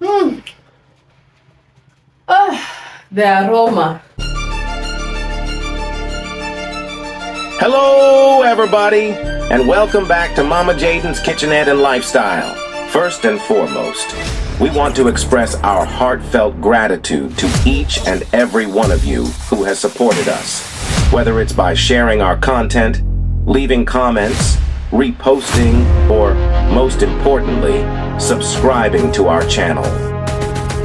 The aroma. Hello, everybody, and welcome back to Mama Jaden's Kitchenette and Lifestyle. First and foremost, we want to express our heartfelt gratitude to each and every one of you who has supported us, whether it's by sharing our content, leaving comments, reposting, or, most importantly, subscribing to our channel.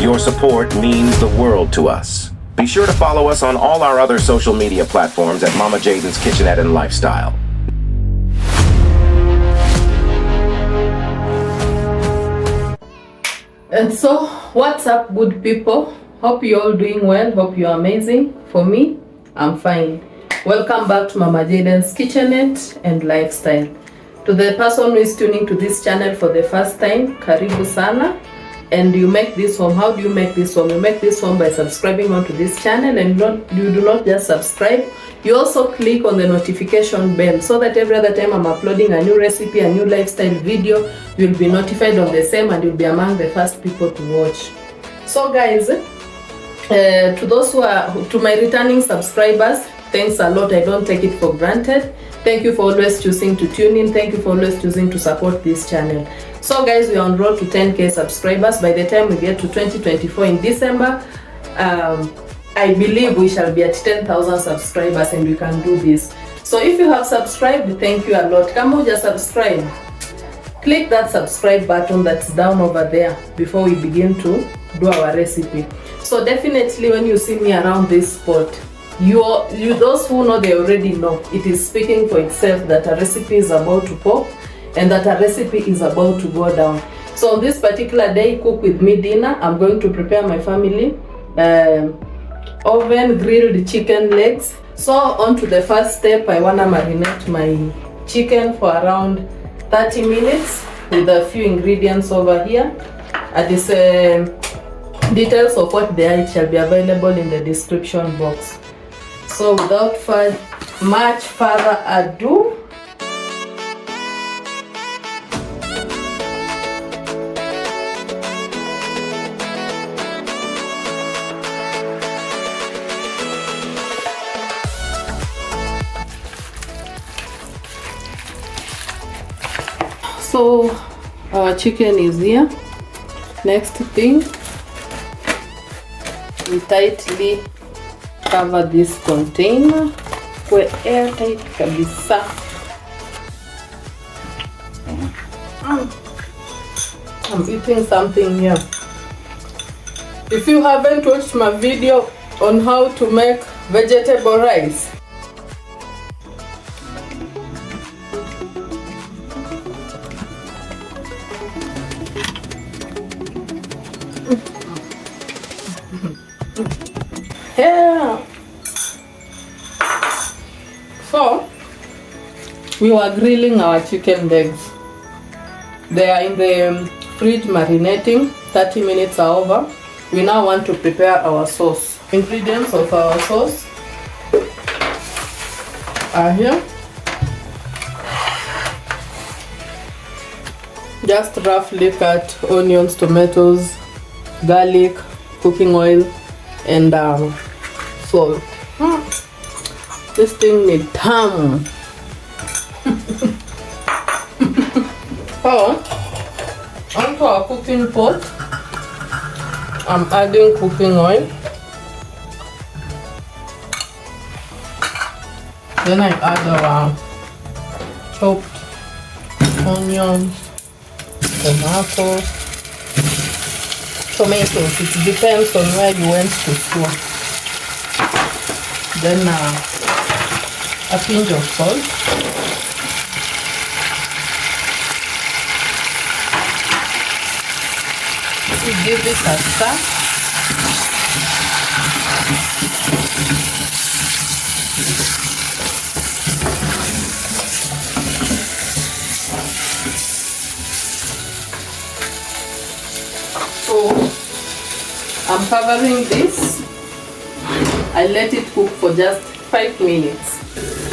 Your support means the world to us. Be sure to follow us on all our other social media platforms at Mama Jaden's Kitchenette and Lifestyle. And so, what's up, good people? Hope you're all doing well. Hope you're amazing. For me, I'm fine. Welcome back to Mama Jaden's Kitchenette and Lifestyle. To the person who is tuning to this channel for the first time, karibu sana. And you make this home. How do you make this home? You make this home by subscribing onto this channel, and you do not just subscribe. You also click on the notification bell so that every other time I'm uploading a new recipe, a new lifestyle video, you'll be notified of the same and you'll be among the first people to watch. So guys, to my returning subscribers, thanks a lot. I don't take it for granted. Thank you for always choosing to tune in. Thank you for always choosing to support this channel. So guys, we are on road to 10k subscribers. By the time we get to 2024 in December, I believe we shall be at 10,000 subscribers and we can do this. So if you have subscribed, thank you a lot. Come on, just subscribe. Click that subscribe button that's down over there before we begin to do our recipe. So definitely when you see me around this spot, you those who know, they already know. It is speaking for itself that a recipe is about to pop and that a recipe is about to go down. So on this particular day, cook with me dinner. I'm going to prepare my family oven grilled chicken legs. So on to the first step, I wanna marinate my chicken for around 30 minutes with a few ingredients over here. And this details of what they are, it shall be available in the description box. So without much further ado, so our chicken is here. Next thing, we tightly cover this container. We're airtight kabisa. I'm eating something here. If you haven't watched my video on how to make vegetable rice, yeah. So we were grilling our chicken legs. They are in the fridge marinating. 30 minutes are over. We now want to prepare our sauce. Ingredients of our sauce are here. Just roughly cut onions, tomatoes, garlic, cooking oil, and salt. This thing needs time. So, onto our cooking pot, I'm adding cooking oil. Then I add our chopped onions, tomatoes. It depends on where you went to store. Then a pinch of salt. We give it a stir. So I'm covering this. I let it cook for just 5 minutes.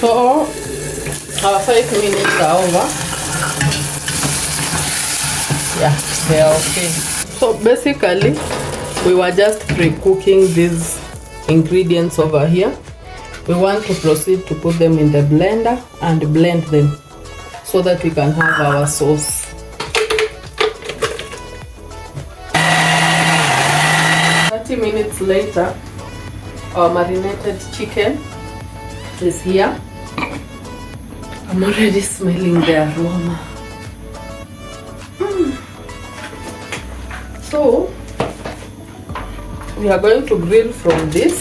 So our 5 minutes are over. Yeah, they are okay. So basically we were just pre-cooking these ingredients over here. We want to proceed to put them in the blender and blend them so that we can have our sauce. Minutes later, our marinated chicken is here. I'm already smelling the aroma. So we are going to grill from this,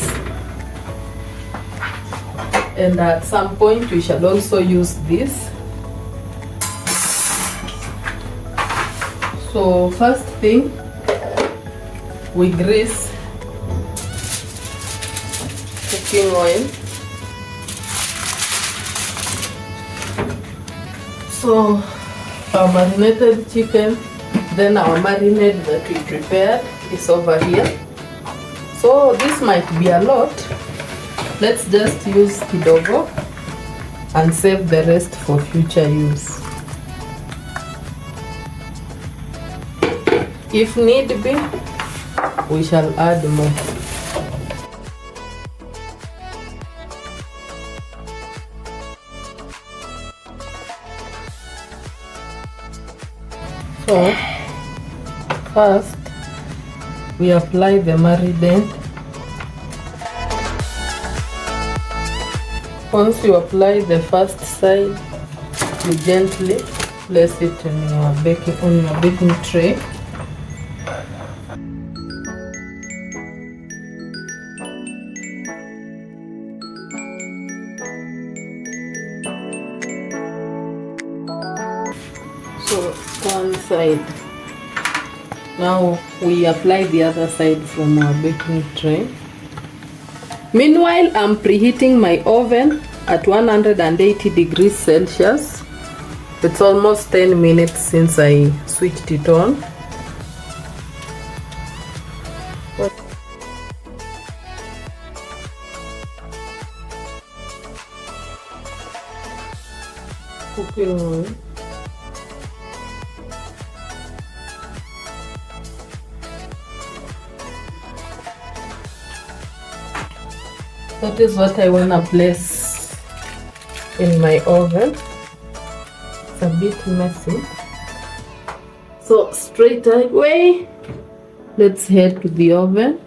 and at some point we shall also use this. So first thing, we grease cooking oil. So our marinated chicken, then our marinade that we prepared is over here. So this might be a lot. Let's just use kidogo and save the rest for future use. If need be, we shall add more. So first we apply the marinade. Once you apply the first side, you gently place it in your baking tray. So one side. Now we apply the other side from our baking tray. Meanwhile, I'm preheating my oven at 180 degrees Celsius. It's almost 10 minutes since I switched it on. Cooking oil. That is what I want to place in my oven. It's a bit messy. So straight away, let's head to the oven.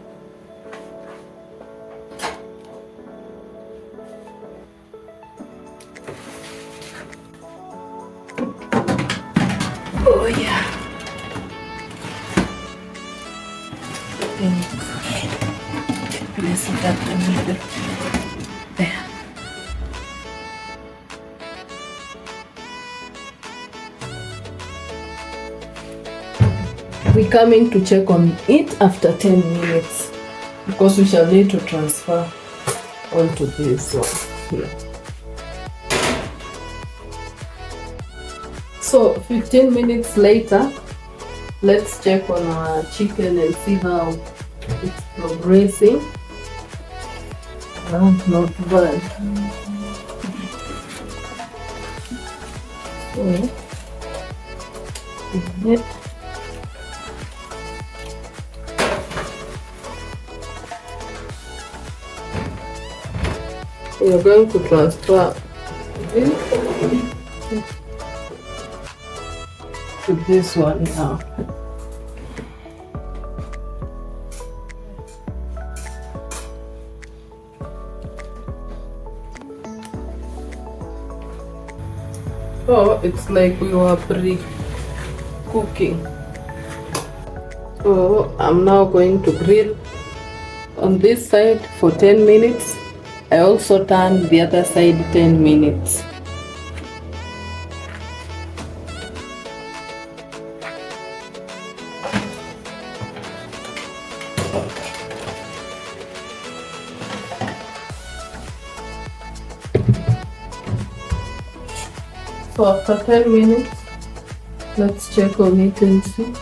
Oh yeah. Place it up the middle. There. We're coming to check on it after 10 minutes because we shall need to transfer onto this one here. So 15 minutes later, let's check on our chicken and see how it's progressing. Not bad. We are going to transfer this to this one now. So it's like we were pre-cooking. So I'm now going to grill on this side for 10 minutes. I also turn the other side 10 minutes. So after 10 minutes, let's check on it and see.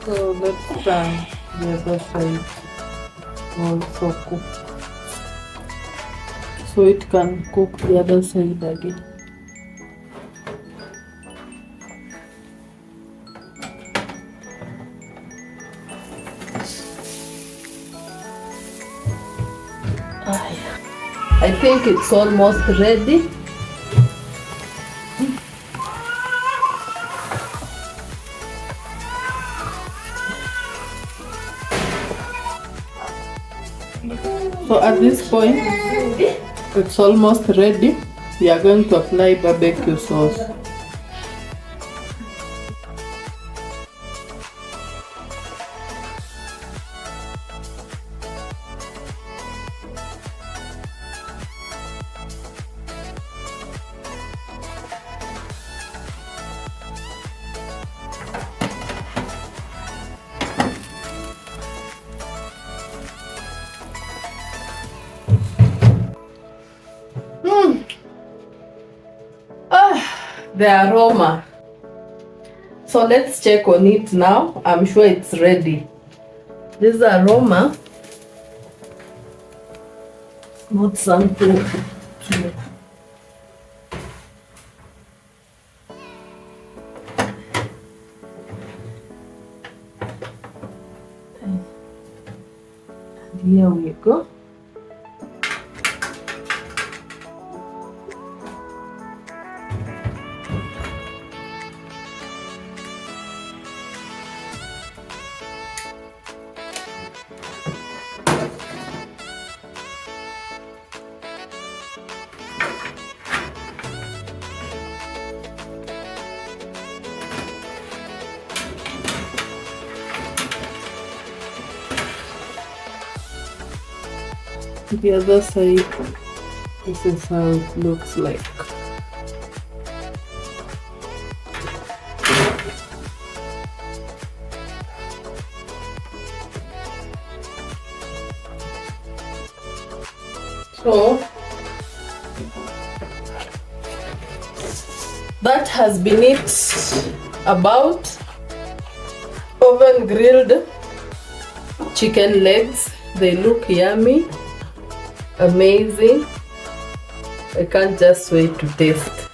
So let's turn the other side also cook. So it can cook the other side again. I think it's almost ready. So at this point, it's almost ready. We are going to apply barbecue sauce. The aroma. So let's check on it now. I'm sure it's ready. This aroma, not something to and here we go. The other side, this is how it looks like. So that has been it about oven grilled chicken legs. They look yummy, amazing. I can't just wait to taste.